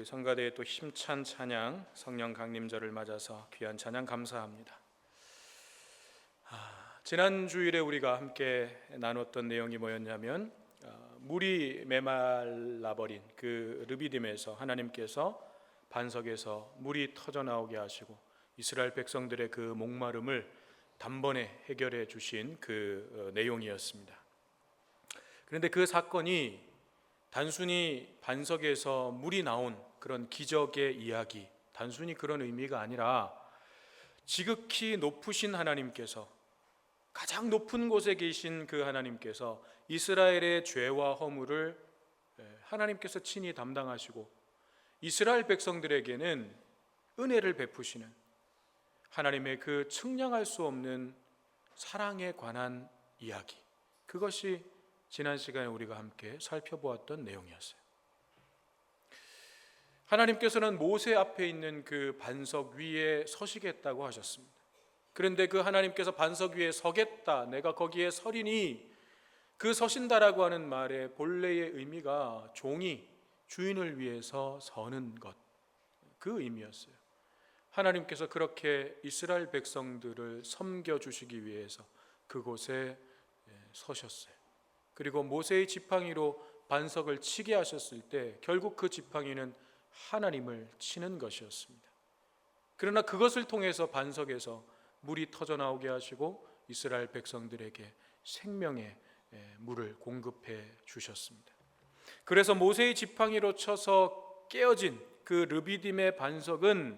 우리 성가대의 또 힘찬 찬양 성령 강림절을 맞아서 귀한 찬양 감사합니다. 지난 주일에 우리가 함께 나눴던 내용이 뭐였냐면 물이 메말라버린 그 르비딤에서 하나님께서 반석에서 물이 터져 나오게 하시고 이스라엘 백성들의 그 목마름을 단번에 해결해 주신 그 내용이었습니다. 그런데 그 사건이 단순히 반석에서 물이 나온 그런 기적의 이야기, 단순히 그런 의미가 아니라 지극히 높으신 하나님께서, 가장 높은 곳에 계신 그 하나님께서 이스라엘의 죄와 허물을 하나님께서 친히 담당하시고 이스라엘 백성들에게는 은혜를 베푸시는 하나님의 그 측량할 수 없는 사랑에 관한 이야기, 그것이 지난 시간에 우리가 함께 살펴보았던 내용이었어요. 하나님께서는 모세 앞에 있는 그 반석 위에 서시겠다고 하셨습니다. 그런데 그 하나님께서 반석 위에 서겠다, 내가 거기에 서리니, 그 서신다라고 하는 말의 본래의 의미가 종이 주인을 위해서 서는 것, 그 의미였어요. 하나님께서 그렇게 이스라엘 백성들을 섬겨주시기 위해서 그곳에 서셨어요. 그리고 모세의 지팡이로 반석을 치게 하셨을 때 결국 그 지팡이는 하나님을 치는 것이었습니다. 그러나 그것을 통해서 반석에서 물이 터져 나오게 하시고 이스라엘 백성들에게 생명의 물을 공급해 주셨습니다. 그래서 모세의 지팡이로 쳐서 깨어진 그 르비딤의 반석은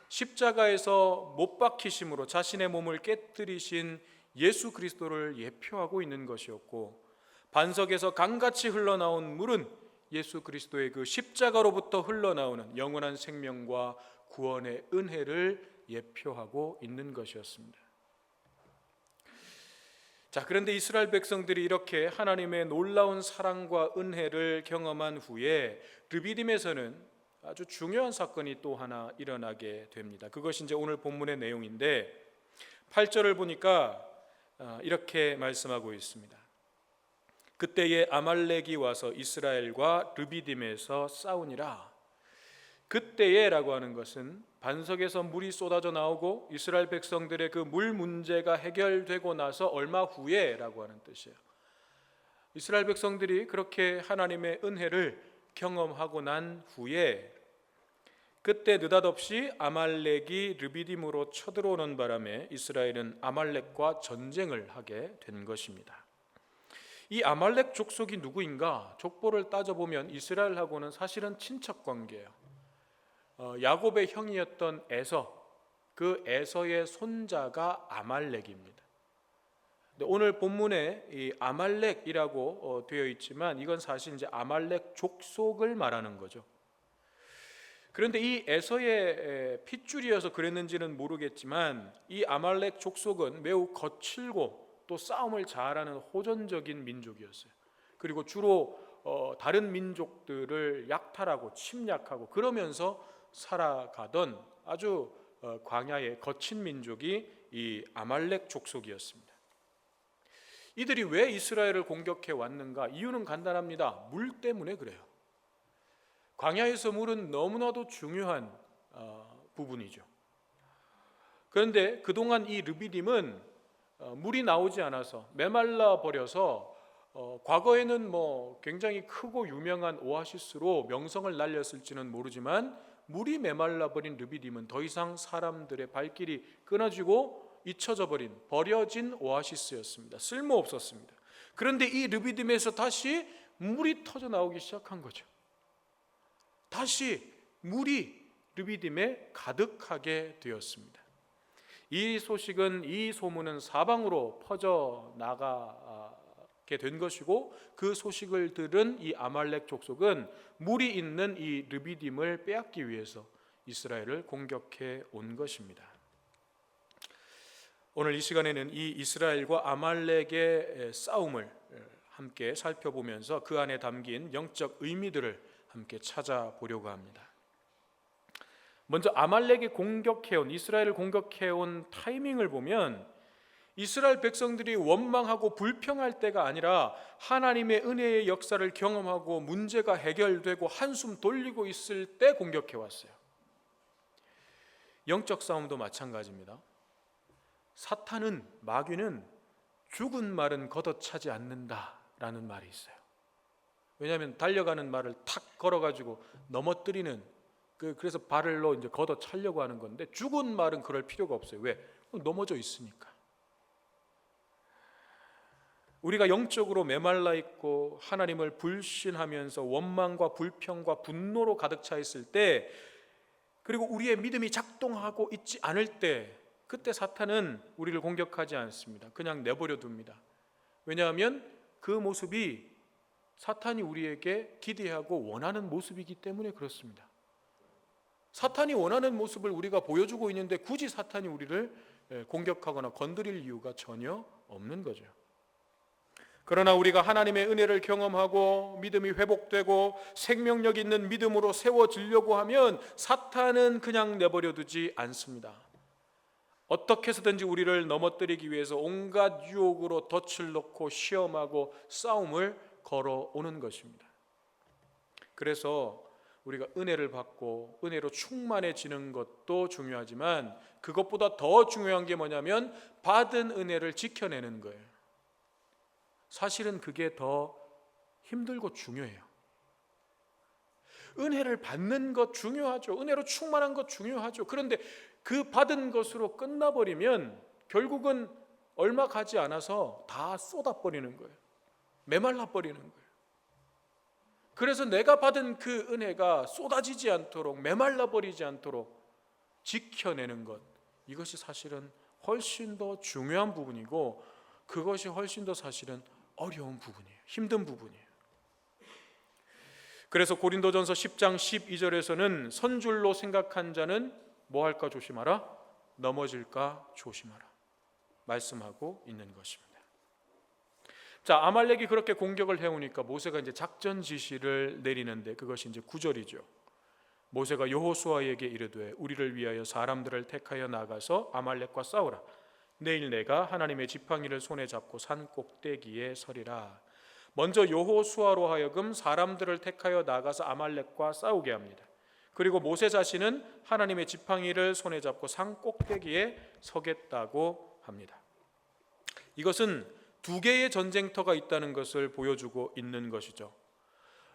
십자가에서 못 박히심으로 자신의 몸을 깨뜨리신 예수 그리스도를 예표하고 있는 것이었고, 반석에서 강같이 흘러나온 물은 예수 그리스도의 그 십자가로부터 흘러나오는 영원한 생명과 구원의 은혜를 예표하고 있는 것이었습니다. 자, 그런데 이스라엘 백성들이 이렇게 하나님의 놀라운 사랑과 은혜를 경험한 후에 르비딤에서는 아주 중요한 사건이 또 하나 일어나게 됩니다. 그것이 이제 오늘 본문의 내용인데 8절을 보니까 이렇게 말씀하고 있습니다. 그때에 아말렉이 와서 이스라엘과 르비딤에서 싸우니라. 그때에 라고 하는 것은 반석에서 물이 쏟아져 나오고 이스라엘 백성들의 그 물 문제가 해결되고 나서 얼마 후에 라고 하는 뜻이에요. 이스라엘 백성들이 그렇게 하나님의 은혜를 경험하고 난 후에 그때 느닷없이 아말렉이 르비딤으로 쳐들어오는 바람에 이스라엘은 아말렉과 전쟁을 하게 된 것입니다. 이 아말렉 족속이 누구인가? 족보를 따져보면 이스라엘하고는 사실은 친척 관계예요. 야곱의 형이었던 에서, 그 에서의 손자가 아말렉입니다. 오늘 본문에 이 아말렉이라고 되어 있지만 이건 사실 이제 아말렉 족속을 말하는 거죠. 그런데 이 에서의 핏줄이어서 그랬는지는 모르겠지만 이 아말렉 족속은 매우 거칠고 또 싸움을 잘하는 호전적인 민족이었어요. 그리고 주로 다른 민족들을 약탈하고 침략하고 그러면서 살아가던 아주 광야의 거친 민족이 이 아말렉 족속이었습니다. 이들이 왜 이스라엘을 공격해 왔는가? 이유는 간단합니다. 물 때문에 그래요. 광야에서 물은 너무나도 중요한 부분이죠. 그런데 그동안 이 르비딤은 물이 나오지 않아서 메말라 버려서 과거에는 굉장히 크고 유명한 오아시스로 명성을 날렸을지는 모르지만 물이 메말라 버린 르비딤은 더 이상 사람들의 발길이 끊어지고 잊혀져 버린, 버려진 오아시스였습니다. 쓸모없었습니다. 그런데 이 르비딤에서 다시 물이 터져 나오기 시작한 거죠. 다시 물이 르비딤에 가득하게 되었습니다. 이 소식은, 이 소문은 사방으로 퍼져 나가게 된 것이고, 그 소식을 들은 이 아말렉 족속은 물이 있는 이 르비딤을 빼앗기 위해서 이스라엘을 공격해 온 것입니다. 오늘 이 시간에는 이 이스라엘과 아말렉의 싸움을 함께 살펴보면서 그 안에 담긴 영적 의미들을 함께 찾아보려고 합니다. 먼저 아말렉이 공격해온, 이스라엘을 공격해온 타이밍을 보면 이스라엘 백성들이 원망하고 불평할 때가 아니라 하나님의 은혜의 역사를 경험하고 문제가 해결되고 한숨 돌리고 있을 때 공격해 왔어요. 영적 싸움도 마찬가지입니다. 사탄은, 마귀는 죽은 말은 걷어차지 않는다라는 말이 있어요. 왜냐하면 달려가는 말을 탁 걸어가지고 넘어뜨리는, 그래서 발로 이제 걷어차려고 하는 건데, 죽은 말은 그럴 필요가 없어요. 왜? 넘어져 있으니까. 우리가 영적으로 메말라 있고 하나님을 불신하면서 원망과 불평과 분노로 가득 차 있을 때, 그리고 우리의 믿음이 작동하고 있지 않을 때, 그때 사탄은 우리를 공격하지 않습니다. 그냥 내버려 둡니다. 왜냐하면 그 모습이 사탄이 우리에게 기대하고 원하는 모습이기 때문에 그렇습니다. 사탄이 원하는 모습을 우리가 보여주고 있는데 굳이 사탄이 우리를 공격하거나 건드릴 이유가 전혀 없는 거죠. 그러나 우리가 하나님의 은혜를 경험하고 믿음이 회복되고 생명력 있는 믿음으로 세워지려고 하면 사탄은 그냥 내버려 두지 않습니다. 어떻게 해서든지 우리를 넘어뜨리기 위해서 온갖 유혹으로 덫을 놓고 시험하고 싸움을 걸어오는 것입니다. 그래서 우리가 은혜를 받고 은혜로 충만해지는 것도 중요하지만 그것보다 더 중요한 게 뭐냐면 받은 은혜를 지켜내는 거예요. 사실은 그게 더 힘들고 중요해요. 은혜를 받는 것 중요하죠. 은혜로 충만한 것 중요하죠. 그런데 그 받은 것으로 끝나버리면 결국은 얼마 가지 않아서 다 쏟아버리는 거예요. 메말라 버리는 거예요. 그래서 내가 받은 그 은혜가 쏟아지지 않도록, 메말라 버리지 않도록 지켜내는 것, 이것이 사실은 훨씬 더 중요한 부분이고 그것이 훨씬 더 사실은 어려운 부분이에요. 힘든 부분이에요. 그래서 고린도전서 10장 12절에서는 선줄로 생각한 자는 뭐 할까 조심하라, 넘어질까 조심하라 말씀하고 있는 것입니다. 자, 아말렉이 그렇게 공격을 해오니까 모세가 이제 작전 지시를 내리는데 그것이 이제 9절이죠. 모세가 여호수아에게 이르되 우리를 위하여 사람들을 택하여 나가서 아말렉과 싸우라. 내일 내가 하나님의 지팡이를 손에 잡고 산 꼭대기에 서리라. 먼저 여호수아로 하여금 사람들을 택하여 나가서 아말렉과 싸우게 합니다. 그리고 모세 자신은 하나님의 지팡이를 손에 잡고 산 꼭대기에 서겠다고 합니다. 이것은 두 개의 전쟁터가 있다는 것을 보여주고 있는 것이죠.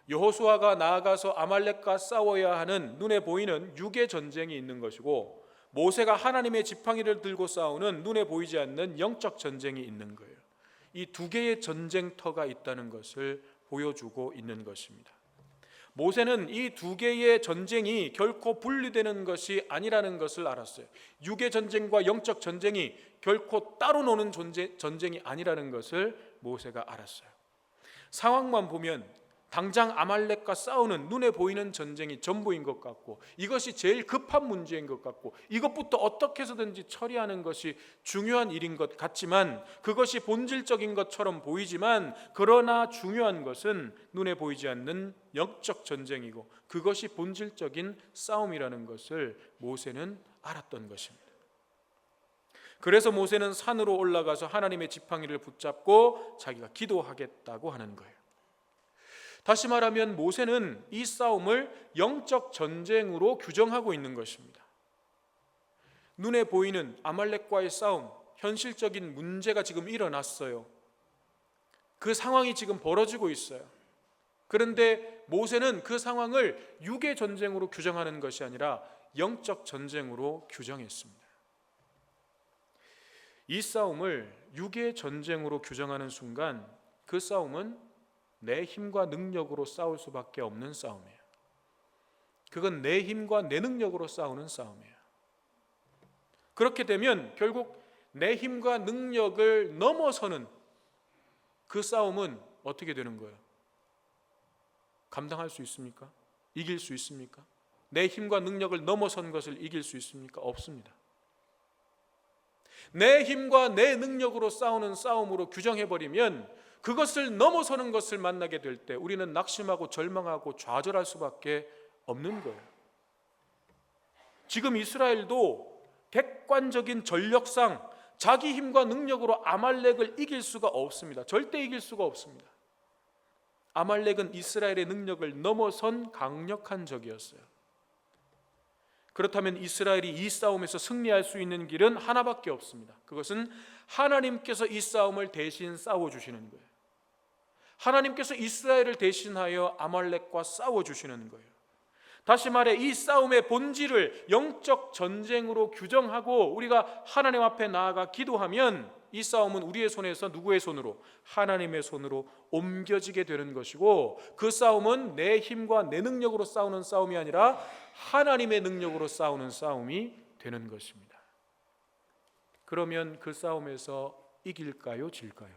여호수아가 나아가서 아말렉과 싸워야 하는 눈에 보이는 육의 전쟁이 있는 것이고, 모세가 하나님의 지팡이를 들고 싸우는 눈에 보이지 않는 영적 전쟁이 있는 거예요. 이 두 개의 전쟁터가 있다는 것을 보여주고 있는 것입니다. 모세는 이 두 개의 전쟁이 결코 분리되는 것이 아니라는 것을 알았어요. 육의 전쟁과 영적 전쟁이 결코 따로 노는 전쟁이 아니라는 것을 모세가 알았어요. 상황만 보면 당장 아말렉과 싸우는 눈에 보이는 전쟁이 전부인 것 같고, 이것이 제일 급한 문제인 것 같고, 이것부터 어떻게 해서든지 처리하는 것이 중요한 일인 것 같지만, 그것이 본질적인 것처럼 보이지만, 그러나 중요한 것은 눈에 보이지 않는 영적 전쟁이고 그것이 본질적인 싸움이라는 것을 모세는 알았던 것입니다. 그래서 모세는 산으로 올라가서 하나님의 지팡이를 붙잡고 자기가 기도하겠다고 하는 거예요. 다시 말하면 모세는 이 싸움을 영적 전쟁으로 규정하고 있는 것입니다. 눈에 보이는 아말렉과의 싸움, 현실적인 문제가 지금 일어났어요. 그 상황이 지금 벌어지고 있어요. 그런데 모세는 그 상황을 육의 전쟁으로 규정하는 것이 아니라 영적 전쟁으로 규정했습니다. 이 싸움을 육의 전쟁으로 규정하는 순간 그 싸움은 내 힘과 능력으로 싸울 수밖에 없는 싸움이에요. 그건 내 힘과 내 능력으로 싸우는 싸움이에요. 그렇게 되면 결국 내 힘과 능력을 넘어서는 그 싸움은 어떻게 되는 거예요? 감당할 수 있습니까? 이길 수 있습니까? 내 힘과 능력을 넘어선 것을 이길 수 있습니까? 없습니다. 내 힘과 내 능력으로 싸우는 싸움으로 규정해버리면 그것을 넘어서는 것을 만나게 될 때 우리는 낙심하고 절망하고 좌절할 수밖에 없는 거예요. 지금 이스라엘도 객관적인 전력상 자기 힘과 능력으로 아말렉을 이길 수가 없습니다. 절대 이길 수가 없습니다. 아말렉은 이스라엘의 능력을 넘어선 강력한 적이었어요. 그렇다면 이스라엘이 이 싸움에서 승리할 수 있는 길은 하나밖에 없습니다. 그것은 하나님께서 이 싸움을 대신 싸워주시는 거예요. 하나님께서 이스라엘을 대신하여 아말렉과 싸워주시는 거예요. 다시 말해 이 싸움의 본질을 영적 전쟁으로 규정하고 우리가 하나님 앞에 나아가 기도하면 이 싸움은 우리의 손에서 누구의 손으로? 하나님의 손으로 옮겨지게 되는 것이고, 그 싸움은 내 힘과 내 능력으로 싸우는 싸움이 아니라 하나님의 능력으로 싸우는 싸움이 되는 것입니다. 그러면 그 싸움에서 이길까요? 질까요?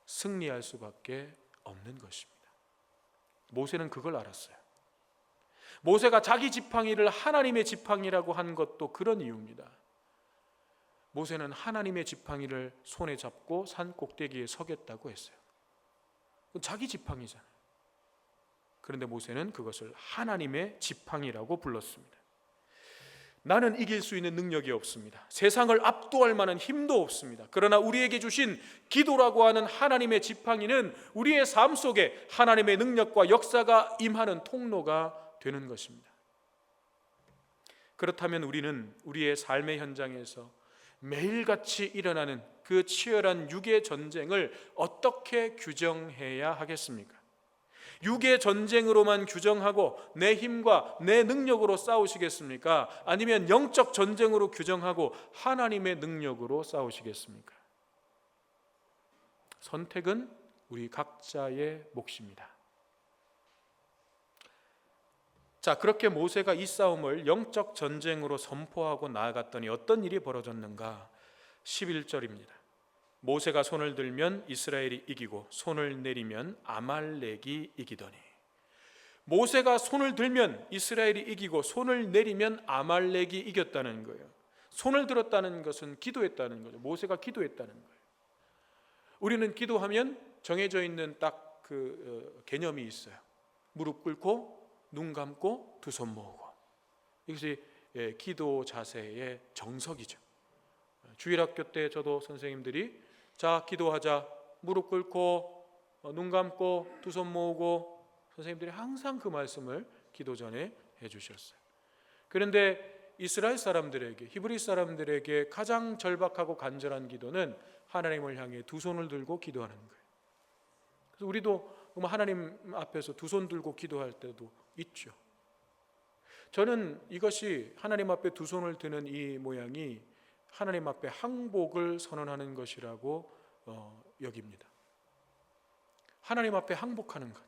승리할 수밖에 없는 것입니다. 모세는 그걸 알았어요. 모세가 자기 지팡이를 하나님의 지팡이라고 한 것도 그런 이유입니다. 모세는 하나님의 지팡이를 손에 잡고 산 꼭대기에 서겠다고 했어요. 자기 지팡이잖아요. 그런데 모세는 그것을 하나님의 지팡이라고 불렀습니다. 나는 이길 수 있는 능력이 없습니다. 세상을 압도할 만한 힘도 없습니다. 그러나 우리에게 주신 기도라고 하는 하나님의 지팡이는 우리의 삶 속에 하나님의 능력과 역사가 임하는 통로가 되는 것입니다. 그렇다면 우리는 우리의 삶의 현장에서 매일같이 일어나는 그 치열한 육의 전쟁을 어떻게 규정해야 하겠습니까? 육의 전쟁으로만 규정하고 내 힘과 내 능력으로 싸우시겠습니까? 아니면 영적 전쟁으로 규정하고 하나님의 능력으로 싸우시겠습니까? 선택은 우리 각자의 몫입니다. 자, 그렇게 모세가 이 싸움을 영적 전쟁으로 선포하고 나아갔더니 어떤 일이 벌어졌는가? 11절입니다. 모세가 손을 들면 이스라엘이 이기고 손을 내리면 아말렉이 이기더니. 모세가 손을 들면 이스라엘이 이기고 손을 내리면 아말렉이 이겼다는 거예요. 손을 들었다는 것은 기도했다는 거죠. 모세가 기도했다는 거예요. 우리는 기도하면 정해져 있는 딱 그 개념이 있어요. 무릎 꿇고 눈 감고 두 손 모으고. 이것이 기도 자세의 정석이죠. 주일학교 때 저도 선생님들이 자 기도하자, 무릎 꿇고 눈 감고 두 손 모으고, 선생님들이 항상 그 말씀을 기도 전에 해주셨어요. 그런데 이스라엘 사람들에게, 히브리 사람들에게 가장 절박하고 간절한 기도는 하나님을 향해 두 손을 들고 기도하는 거예요. 그래서 우리도 하나님 앞에서 두 손 들고 기도할 때도 있죠. 저는 이것이 하나님 앞에 두 손을 드는 이 모양이 하나님 앞에 항복을 선언하는 것이라고 여깁니다. 하나님 앞에 항복하는 것,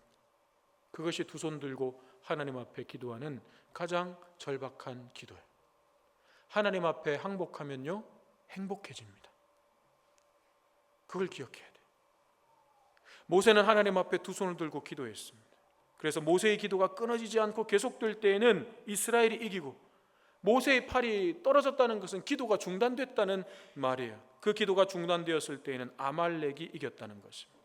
그것이 두 손 들고 하나님 앞에 기도하는 가장 절박한 기도예요. 하나님 앞에 항복하면요 행복해집니다. 그걸 기억해야 돼요. 모세는 하나님 앞에 두 손을 들고 기도했습니다. 그래서 모세의 기도가 끊어지지 않고 계속될 때에는 이스라엘이 이기고, 모세의 팔이 떨어졌다는 것은 기도가 중단됐다는 말이에요. 그 기도가 중단되었을 때에는 아말렉이 이겼다는 것입니다.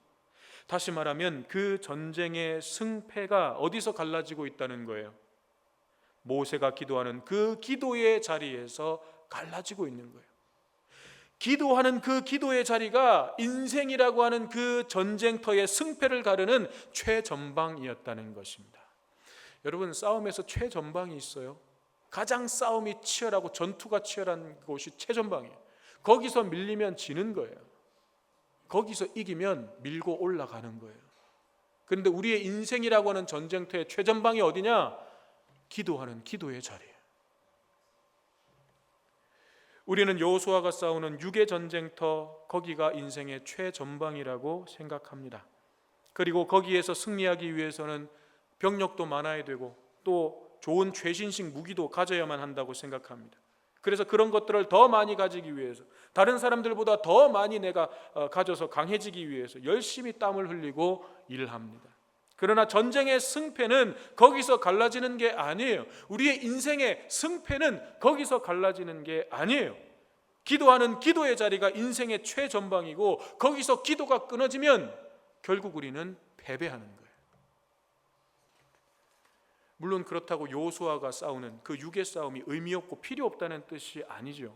다시 말하면 그 전쟁의 승패가 어디서 갈라지고 있다는 거예요? 모세가 기도하는 그 기도의 자리에서 갈라지고 있는 거예요. 기도하는 그 기도의 자리가 인생이라고 하는 그 전쟁터의 승패를 가르는 최전방이었다는 것입니다. 여러분, 싸움에서 최전방이 있어요. 가장 싸움이 치열하고 전투가 치열한 곳이 최전방이에요. 거기서 밀리면 지는 거예요. 거기서 이기면 밀고 올라가는 거예요. 그런데 우리의 인생이라고 하는 전쟁터의 최전방이 어디냐? 기도하는 기도의 자리예요. 우리는 여호수아가 싸우는 육의 전쟁터, 거기가 인생의 최전방이라고 생각합니다. 그리고 거기에서 승리하기 위해서는 병력도 많아야 되고 또 좋은 최신식 무기도 가져야만 한다고 생각합니다. 그래서 그런 것들을 더 많이 가지기 위해서, 다른 사람들보다 더 많이 내가 가져서 강해지기 위해서 열심히 땀을 흘리고 일합니다. 그러나 전쟁의 승패는 거기서 갈라지는 게 아니에요. 우리의 인생의 승패는 거기서 갈라지는 게 아니에요. 기도하는 기도의 자리가 인생의 최전방이고, 거기서 기도가 끊어지면 결국 우리는 패배하는 거예요. 물론 그렇다고 여호수아가 싸우는 그 육의 싸움이 의미 없고 필요 없다는 뜻이 아니죠.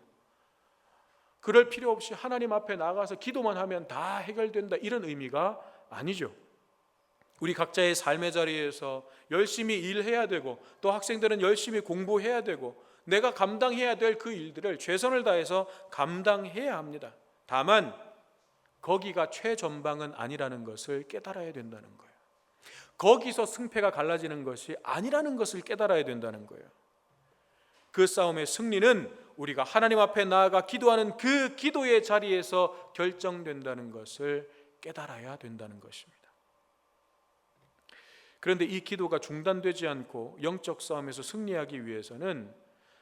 그럴 필요 없이 하나님 앞에 나가서 기도만 하면 다 해결된다, 이런 의미가 아니죠. 우리 각자의 삶의 자리에서 열심히 일해야 되고, 또 학생들은 열심히 공부해야 되고, 내가 감당해야 될 그 일들을 최선을 다해서 감당해야 합니다. 다만 거기가 최전방은 아니라는 것을 깨달아야 된다는 거예요. 거기서 승패가 갈라지는 것이 아니라는 것을 깨달아야 된다는 거예요. 그 싸움의 승리는 우리가 하나님 앞에 나아가 기도하는 그 기도의 자리에서 결정된다는 것을 깨달아야 된다는 것입니다. 그런데 이 기도가 중단되지 않고 영적 싸움에서 승리하기 위해서는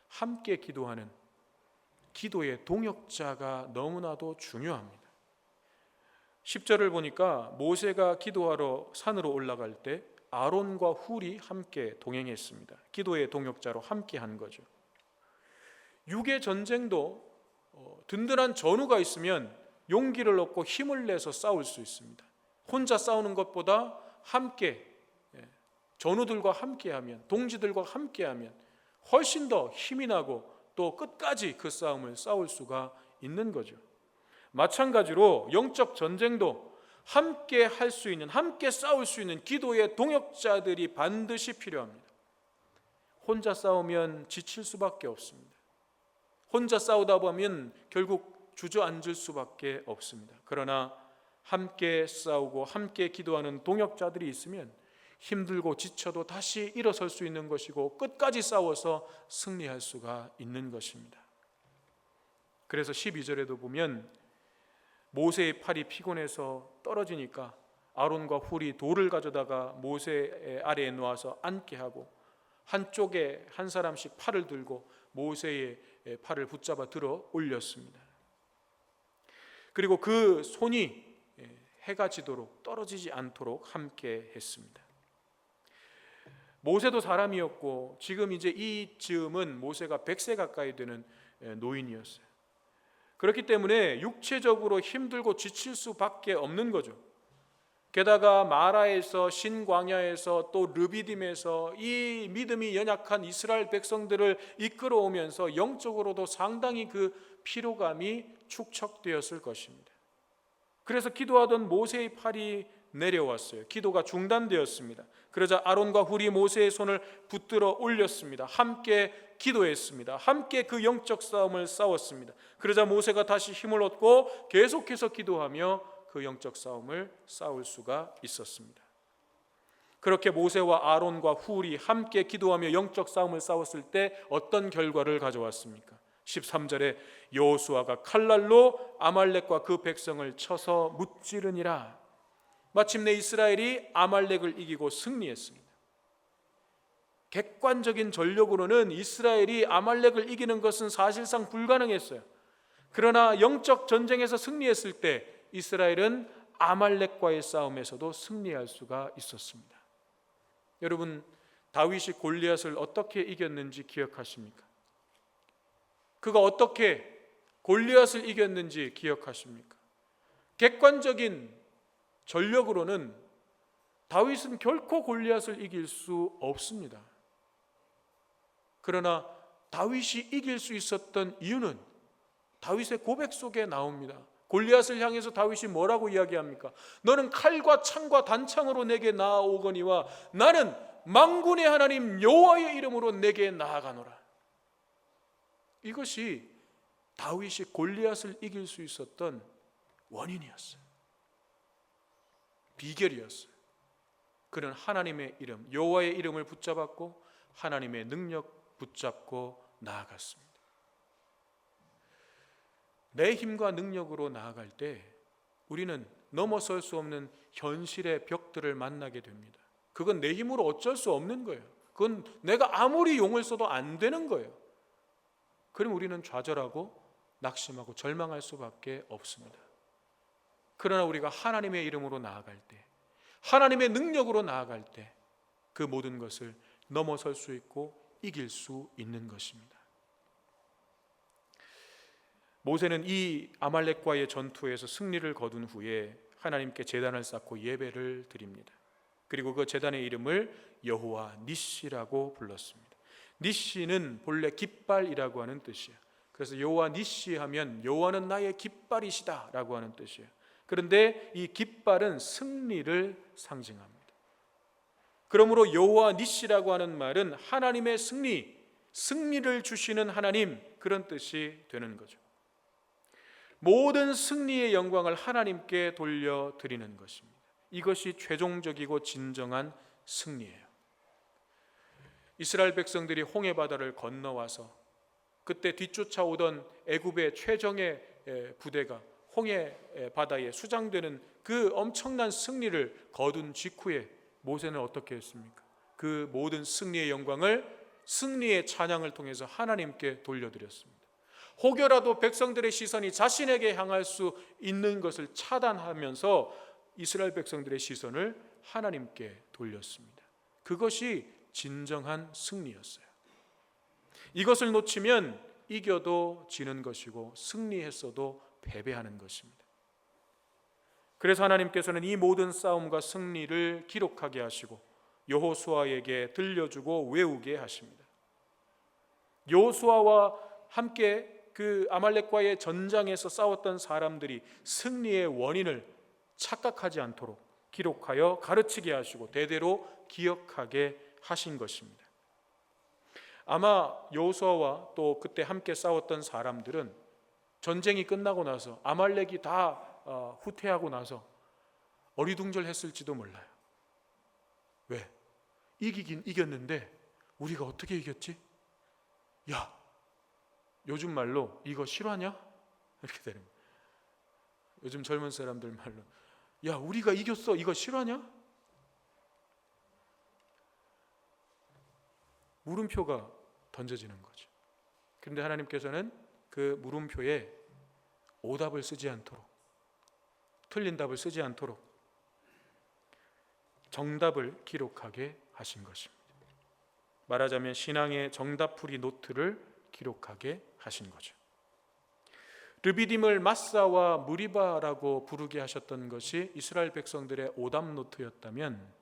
함께 기도하는 기도의 동역자가 너무나도 중요합니다. 10절을 보니까 모세가 기도하러 산으로 올라갈 때 아론과 훌이 함께 동행했습니다. 기도의 동역자로 함께 한 거죠. 육의 전쟁도 든든한 전우가 있으면 용기를 얻고 힘을 내서 싸울 수 있습니다. 혼자 싸우는 것보다 함께, 전우들과 함께하면, 동지들과 함께하면 훨씬 더 힘이 나고 또 끝까지 그 싸움을 싸울 수가 있는 거죠. 마찬가지로 영적 전쟁도 함께 할 수 있는, 함께 싸울 수 있는 기도의 동역자들이 반드시 필요합니다. 혼자 싸우면 지칠 수밖에 없습니다. 혼자 싸우다 보면 결국 주저앉을 수밖에 없습니다. 그러나 함께 싸우고 함께 기도하는 동역자들이 있으면 힘들고 지쳐도 다시 일어설 수 있는 것이고, 끝까지 싸워서 승리할 수가 있는 것입니다. 그래서 12절에도 보면 모세의 팔이 피곤해서 떨어지니까 아론과 훌이 돌을 가져다가 모세의 아래에 놓아서 앉게 하고, 한쪽에 한 사람씩 팔을 들고 모세의 팔을 붙잡아 들어 올렸습니다. 그리고 그 손이 해가 지도록, 떨어지지 않도록 함께 했습니다. 모세도 사람이었고, 지금 이제 이 즈음은 모세가 100세 가까이 되는 노인이었어요. 그렇기 때문에 육체적으로 힘들고 지칠 수밖에 없는 거죠. 게다가 마라에서, 신광야에서, 또 르비딤에서 이 믿음이 연약한 이스라엘 백성들을 이끌어오면서 영적으로도 상당히 그 피로감이 축적되었을 것입니다. 그래서 기도하던 모세의 팔이 내려왔어요. 기도가 중단되었습니다. 그러자 아론과 훌이 모세의 손을 붙들어 올렸습니다. 함께 기도했습니다. 함께 그 영적 싸움을 싸웠습니다. 그러자 모세가 다시 힘을 얻고 계속해서 기도하며 그 영적 싸움을 싸울 수가 있었습니다. 그렇게 모세와 아론과 훌이 함께 기도하며 영적 싸움을 싸웠을 때 어떤 결과를 가져왔습니까? 13절에 여호수아가 칼날로 아말렉과 그 백성을 쳐서 무찌르니라. 마침내 이스라엘이 아말렉을 이기고 승리했습니다. 객관적인 전력으로는 이스라엘이 아말렉을 이기는 것은 사실상 불가능했어요. 그러나 영적 전쟁에서 승리했을 때 이스라엘은 아말렉과의 싸움에서도 승리할 수가 있었습니다. 여러분, 다윗이 골리앗을 어떻게 이겼는지 기억하십니까? 그가 어떻게 골리앗을 이겼는지 기억하십니까? 객관적인 전력으로는 다윗은 결코 골리앗을 이길 수 없습니다. 그러나 다윗이 이길 수 있었던 이유는 다윗의 고백 속에 나옵니다. 골리앗을 향해서 다윗이 뭐라고 이야기합니까? 너는 칼과 창과 단창으로 내게 나아오거니와 나는 만군의 하나님 여호와의 이름으로 내게 나아가노라. 이것이 다윗이 골리앗을 이길 수 있었던 원인이었어요. 비결이었어요. 그는 하나님의 이름, 여호와의 이름을 붙잡았고 하나님의 능력 붙잡고 나아갔습니다. 내 힘과 능력으로 나아갈 때 우리는 넘어설 수 없는 현실의 벽들을 만나게 됩니다. 그건 내 힘으로 어쩔 수 없는 거예요. 그건 내가 아무리 용을 써도 안 되는 거예요. 그럼 우리는 좌절하고 낙심하고 절망할 수밖에 없습니다. 그러나 우리가 하나님의 이름으로 나아갈 때, 하나님의 능력으로 나아갈 때 그 모든 것을 넘어설 수 있고 이길 수 있는 것입니다. 모세는 이 아말렉과의 전투에서 승리를 거둔 후에 하나님께 제단을 쌓고 예배를 드립니다. 그리고 그 제단의 이름을 여호와 니시라고 불렀습니다. 니시는 본래 깃발이라고 하는 뜻이에요. 그래서 여호와 니시 하면 여호와는 나의 깃발이시다라고 하는 뜻이에요. 그런데 이 깃발은 승리를 상징합니다. 그러므로 여호와 니시라고 하는 말은 하나님의 승리를 주시는 하나님, 그런 뜻이 되는 거죠. 모든 승리의 영광을 하나님께 돌려드리는 것입니다. 이것이 최종적이고 진정한 승리예요. 이스라엘 백성들이 홍해 바다를 건너와서 그때 뒤쫓아오던 애굽의 최정예 부대가 홍해 바다에 수장되는 그 엄청난 승리를 거둔 직후에 모세는 어떻게 했습니까? 그 모든 승리의 영광을, 승리의 찬양을 통해서 하나님께 돌려드렸습니다. 혹여라도 백성들의 시선이 자신에게 향할 수 있는 것을 차단하면서 이스라엘 백성들의 시선을 하나님께 돌렸습니다. 그것이 진정한 승리였어요. 이것을 놓치면 이겨도 지는 것이고 승리했어도 패배하는 것입니다. 그래서 하나님께서는 이 모든 싸움과 승리를 기록하게 하시고 여호수아에게 들려주고 외우게 하십니다. 여호수아와 함께 그 아말렉과의 전장에서 싸웠던 사람들이 승리의 원인을 착각하지 않도록 기록하여 가르치게 하시고 대대로 기억하게 하신 것입니다. 아마 여호수아와 또 그때 함께 싸웠던 사람들은 전쟁이 끝나고 나서 아말렉이 다 후퇴하고 나서 어리둥절했을지도 몰라요. 왜? 이기긴 이겼는데 우리가 어떻게 이겼지? 야, 요즘 말로 이거 실화냐? 이렇게 되는 거예요. 요즘 젊은 사람들 말로 야, 우리가 이겼어, 이거 실화냐? 물음표가 던져지는 거죠. 그런데 하나님께서는 그 물음표에 오답을 쓰지 않도록, 틀린 답을 쓰지 않도록 정답을 기록하게 하신 것입니다. 말하자면 신앙의 정답풀이 노트를 기록하게 하신 거죠. 르비딤을 마사와 무리바라고 부르게 하셨던 것이 이스라엘 백성들의 오답 노트였다면,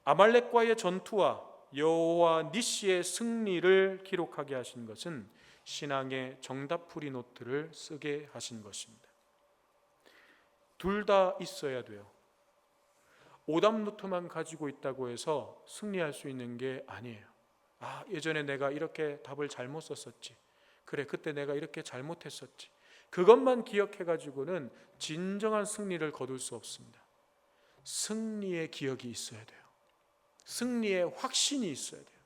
아말렉과의 전투와 여호와 니시의 승리를 기록하게 하신 것은 신앙의 정답풀이 노트를 쓰게 하신 것입니다. 둘 다 있어야 돼요. 오답 노트만 가지고 있다고 해서 승리할 수 있는 게 아니에요. 아, 예전에 내가 이렇게 답을 잘못 썼었지. 그래, 그때 내가 이렇게 잘못했었지. 그것만 기억해가지고는 진정한 승리를 거둘 수 없습니다. 승리의 기억이 있어야 돼요. 승리의 확신이 있어야 돼요.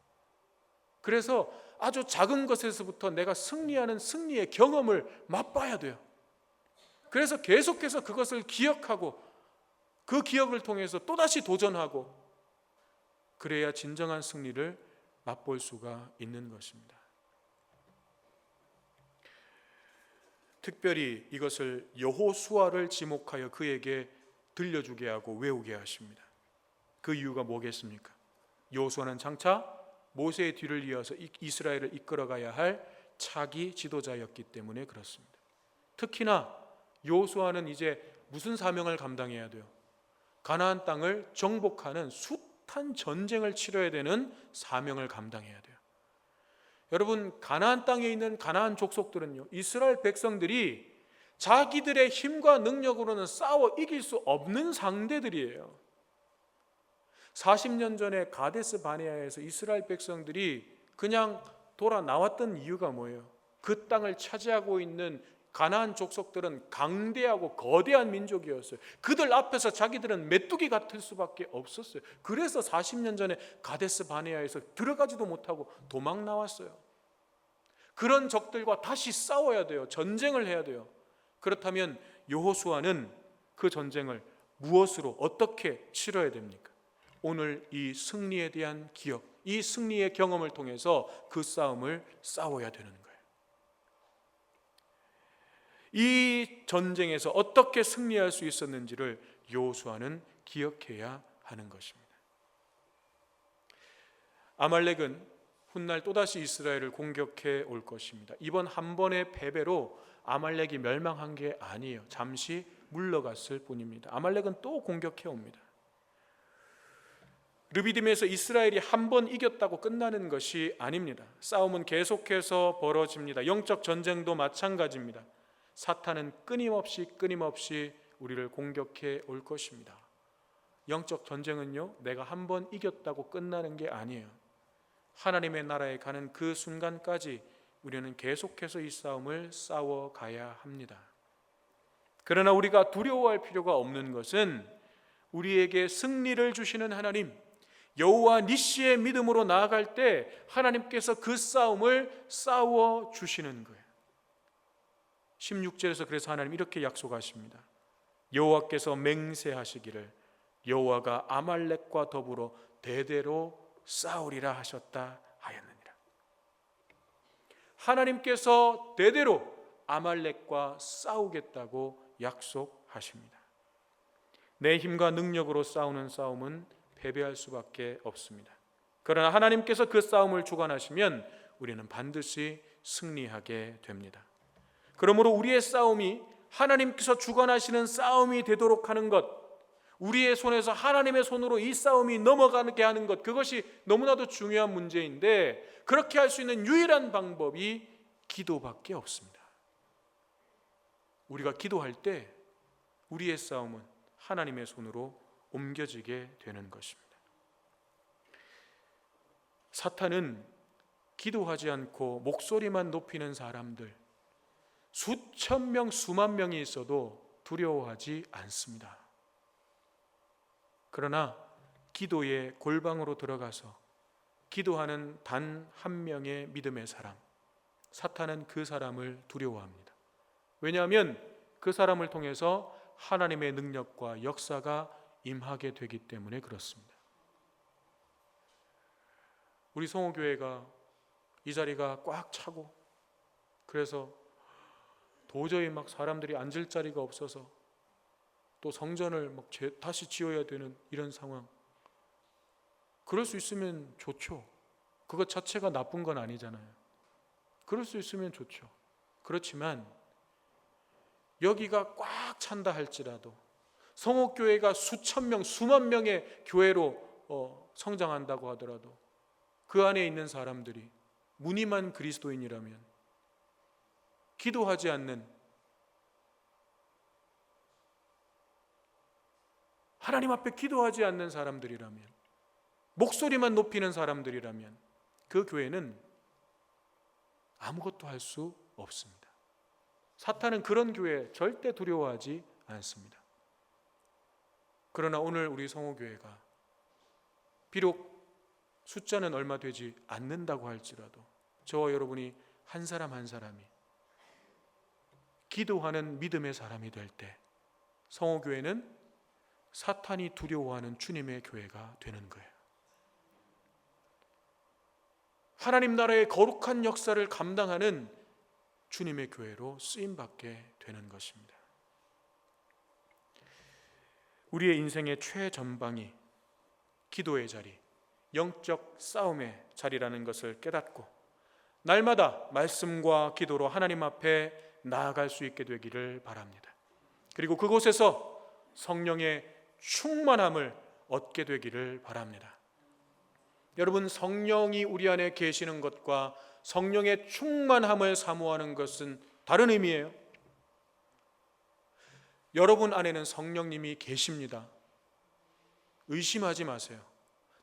그래서 아주 작은 것에서부터 내가 승리하는 승리의 경험을 맛봐야 돼요. 그래서 계속해서 그것을 기억하고 그 기억을 통해서 또다시 도전하고, 그래야 진정한 승리를 맛볼 수가 있는 것입니다. 특별히 이것을 여호수아를 지목하여 그에게 들려주게 하고 외우게 하십니다. 그 이유가 뭐겠습니까? 여호수아는 장차 모세의 뒤를 이어서 이스라엘을 이끌어가야 할 차기 지도자였기 때문에 그렇습니다. 특히나 여호수아는 이제 무슨 사명을 감당해야 돼요? 가나안 땅을 정복하는 숱한 전쟁을 치러야 되는 사명을 감당해야 돼요. 여러분, 가나안 땅에 있는 가나안 족속들은요, 이스라엘 백성들이 자기들의 힘과 능력으로는 싸워 이길 수 없는 상대들이에요. 40년 전에 가데스 바네아에서 이스라엘 백성들이 그냥 돌아 나왔던 이유가 뭐예요? 그 땅을 차지하고 있는 가나안 족속들은 강대하고 거대한 민족이었어요. 그들 앞에서 자기들은 메뚜기 같을 수밖에 없었어요. 그래서 40년 전에 가데스 바네아에서 들어가지도 못하고 도망 나왔어요. 그런 적들과 다시 싸워야 돼요. 전쟁을 해야 돼요. 그렇다면 여호수아는 그 전쟁을 무엇으로 어떻게 치러야 됩니까? 오늘 이 승리에 대한 기억, 이 승리의 경험을 통해서 그 싸움을 싸워야 되는 거예요. 이 전쟁에서 어떻게 승리할 수 있었는지를 여호수아는 기억해야 하는 것입니다. 아말렉은 훗날 또다시 이스라엘을 공격해 올 것입니다. 이번 한 번의 패배로 아말렉이 멸망한 게 아니에요. 잠시 물러갔을 뿐입니다. 아말렉은 또 공격해 옵니다. 르비딤에서 이스라엘이 한 번 이겼다고 끝나는 것이 아닙니다. 싸움은 계속해서 벌어집니다. 영적 전쟁도 마찬가지입니다. 사탄은 끊임없이 우리를 공격해 올 것입니다. 영적 전쟁은요, 내가 한 번 이겼다고 끝나는 게 아니에요. 하나님의 나라에 가는 그 순간까지 우리는 계속해서 이 싸움을 싸워가야 합니다. 그러나 우리가 두려워할 필요가 없는 것은 우리에게 승리를 주시는 하나님, 여호와 니시의 믿음으로 나아갈 때 하나님께서 그 싸움을 싸워 주시는 거예요. 16절에서 그래서 하나님 이렇게 약속하십니다. 여호와께서 맹세하시기를 여호와가 아말렉과 더불어 대대로 싸우리라 하셨다 하였느니라. 하나님께서 대대로 아말렉과 싸우겠다고 약속하십니다. 내 힘과 능력으로 싸우는 싸움은 패배할 수밖에 없습니다. 그러나 하나님께서 그 싸움을 주관하시면 우리는 반드시 승리하게 됩니다. 그러므로 우리의 싸움이 하나님께서 주관하시는 싸움이 되도록 하는 것, 우리의 손에서 하나님의 손으로 이 싸움이 넘어가게 하는 것, 그것이 너무나도 중요한 문제인데 그렇게 할 수 있는 유일한 방법이 기도밖에 없습니다. 우리가 기도할 때 우리의 싸움은 하나님의 손으로 옮겨지게 되는 것입니다. 사탄은 기도하지 않고 목소리만 높이는 사람들, 수천 명, 수만 명이 있어도 두려워하지 않습니다. 그러나 기도의 골방으로 들어가서 기도하는 단 한 명의 믿음의 사람, 사탄은 그 사람을 두려워합니다. 왜냐하면 그 사람을 통해서 하나님의 능력과 역사가 임하게 되기 때문에 그렇습니다. 우리 성호교회가 이 자리가 꽉 차고 그래서 도저히 막 사람들이 앉을 자리가 없어서 또 성전을 막 다시 지어야 되는 이런 상황, 그럴 수 있으면 좋죠. 그것 자체가 나쁜 건 아니잖아요. 그럴 수 있으면 좋죠. 그렇지만 여기가 꽉 찬다 할지라도, 성옥교회가 수천 명, 수만 명의 교회로 성장한다고 하더라도 그 안에 있는 사람들이 무늬만 그리스도인이라면, 기도하지 않는, 하나님 앞에 기도하지 않는 사람들이라면, 목소리만 높이는 사람들이라면 그 교회는 아무것도 할 수 없습니다. 사탄은 그런 교회 절대 두려워하지 않습니다. 그러나 오늘 우리 성호교회가 비록 숫자는 얼마 되지 않는다고 할지라도 저와 여러분이 한 사람 한 사람이 기도하는 믿음의 사람이 될 때 성호교회는 사탄이 두려워하는 주님의 교회가 되는 거예요. 하나님 나라의 거룩한 역사를 감당하는 주님의 교회로 쓰임받게 되는 것입니다. 우리의 인생의 최전방이 기도의 자리, 영적 싸움의 자리라는 것을 깨닫고 날마다 말씀과 기도로 하나님 앞에 나아갈 수 있게 되기를 바랍니다. 그리고 그곳에서 성령의 충만함을 얻게 되기를 바랍니다. 여러분, 성령이 우리 안에 계시는 것과 성령의 충만함을 사모하는 것은 다른 의미예요. 여러분 안에는 성령님이 계십니다. 의심하지 마세요.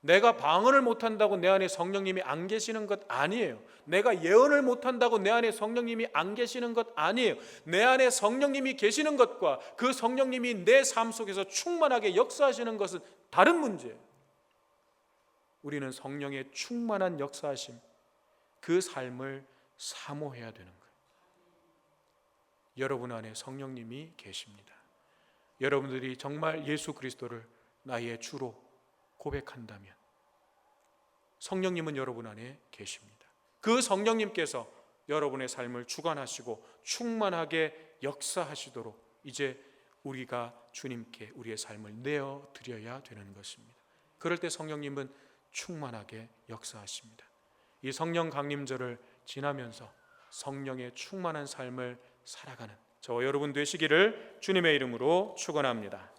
내가 방언을 못한다고 내 안에 성령님이 안 계시는 것 아니에요. 내가 예언을 못한다고 내 안에 성령님이 안 계시는 것 아니에요. 내 안에 성령님이 계시는 것과 그 성령님이 내 삶 속에서 충만하게 역사하시는 것은 다른 문제예요. 우리는 성령의 충만한 역사하심, 그 삶을 사모해야 되는 거예요. 여러분 안에 성령님이 계십니다. 여러분들이 정말 예수 그리스도를 나의 주로 고백한다면 성령님은 여러분 안에 계십니다. 그 성령님께서 여러분의 삶을 주관하시고 충만하게 역사하시도록 이제 우리가 주님께 우리의 삶을 내어드려야 되는 것입니다. 그럴 때 성령님은 충만하게 역사하십니다. 이 성령 강림절을 지나면서 성령의 충만한 삶을 살아가는 저와 여러분 되시기를 주님의 이름으로 축원합니다.